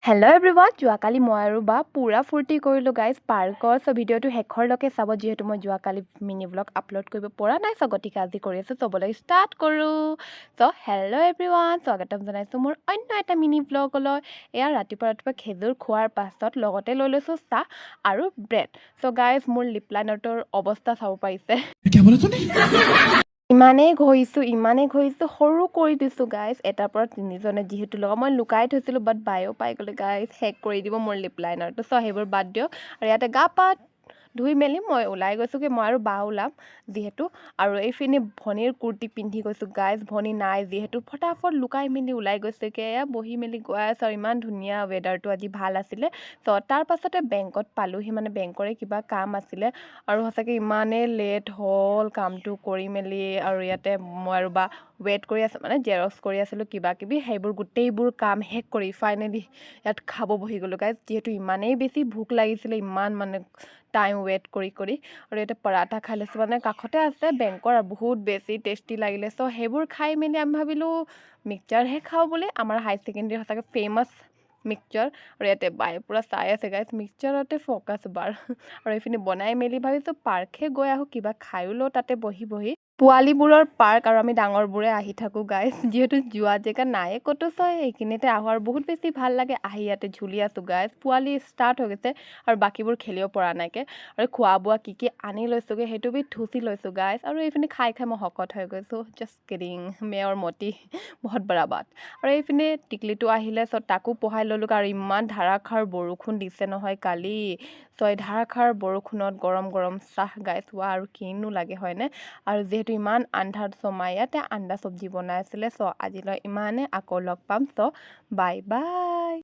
hello' everyone যোৱাকালি মই আৰু বা পূৰা ফূৰ্তি কৰিলোঁ গাইজ পাৰ্কৰ চ' ভিডিঅ'টো শেষৰলৈকে চাব যিহেতু মই যোৱাকালি মিনি ব্লগ আপলোড কৰিব পৰা নাই চ' গতিকে আজি কৰি আছোঁ চবলৈ ষ্টাৰ্ট কৰোঁ চ' হেল্ল' এভৰিৱান স্বাগতম জনাইছোঁ মোৰ অন্য এটা মিনি ব্লগলৈ এয়া ৰাতিপুৱা খেজুৰ খোৱাৰ পাছত লগতে লৈ লৈছোঁ চাহ আৰু ব্ৰেড চ' গাইজ মোৰ লিপ লাইনাৰটোৰ অৱস্থা চাব পাৰিছে ইমানেই ঘঁহিছোঁ সৰু কৰি দিছোঁ গাইজ এটাৰ পৰা তিনিজনে যিহেতু লগা মই লুকাই থৈছিলোঁ বাট বায়ো পাই গ'লে গাইজ শেষ কৰি দিব মোৰ লিপ লাইনাৰটো চ' সেইবোৰ বাদ দিয়ক আৰু ইয়াতে গা পা ধুই মেলি মই ওলাই গৈছোঁগৈ মই আৰু বা ওলাম যিহেতু আৰু এইখিনি ভনীৰ কুৰ্তি পিন্ধি গৈছোঁ গাইজ ভনী নাই যিহেতু ফটাফট লুকাই মেলি ওলাই গৈছেগৈ এয়া বহি মেলি গৈ আছে আৰু ইমান ধুনীয়া ৱেডাৰটো আজি ভাল আছিলে চ' তাৰ পাছতে বেংকত পালোঁহি মানে বেংকৰে কিবা কাম আছিলে আৰু সঁচাকৈ ইমানেই লেট হ'ল কামটো কৰি মেলি আৰু ইয়াতে মই আৰু বা ৱেইট কৰি আছোঁ মানে জেৰক্স কৰি আছিলোঁ কিবা কিবি সেইবোৰ গোটেইবোৰ কাম শেষ কৰি ফাইনেলি ইয়াত খাব বহি গ'লোঁ গাইজ যিহেতু ইমানেই বেছি ভোক লাগিছিলে ইমান মানে টাইম ৱেইট কৰি আৰু ইয়াতে পৰাঠা খাই লৈছোঁ মানে কাষতে আছে বেংকৰ আৰু বহুত বেছি টেষ্টি লাগিলে চ' সেইবোৰ খাই মেলি আমি ভাবিলোঁ মিক্সচাৰহে খাওঁ বুলি আমাৰ হাই ছেকেণ্ডেৰী সঁচাকৈ ফেমাছ মিক্সচাৰ আৰু ইয়াতে বায়ে পূৰা চাই আছে গাইজ মিক্সচাৰতে ফ'কাছ বাৰ আৰু এইখিনি বনাই মেলি ভাবিছোঁ পাৰ্কহে গৈ আহোঁ কিবা খায়ো লওঁ তাতে বহি পোৱালীবোৰৰ পাৰ্ক আৰু আমি ডাঙৰবোৰে আহি থাকোঁ গাইজ যিহেতু যোৱা জেগা নায়ে ক'তো চয় এইখিনিতে আহোঁ আৰু বহুত বেছি ভাল লাগে আহি ইয়াতে ঝুলি আছোঁ গাইজ পোৱালি ষ্টাৰ্ট হৈ গৈছে আৰু বাকীবোৰ খেলিব পৰা নাইকৈ আৰু খোৱা বোৱা কি আনি লৈছোঁগৈ সেইটো বি থুচি লৈছোঁ গাইজ আৰু এইপিনে খাই মই শকত হৈ গৈছোঁ জাষ্ট কিডিং মেয়ৰ মতি বহুত বৰা বাত আৰু এইপিনে টিকলিটো আহিলে চ' তাকো পঢ়াই ল'লোঁ আৰু ইমান ধাৰাসাৰ বৰষুণ দিছে নহয় কালি চ' এই ধাৰাসাৰ বৰষুণত গৰম গৰম চাহ গাইজ হোৱা আৰু কিনো লাগে হয়নে আৰু যিহেতু ইমান আন্ধাৰ চ' মায়ে ইয়াতে আন্দা চব্জি বনাই আছিলে চ' আজিলৈ ইমানে আকৌ লগ পাম চ' বাই বাই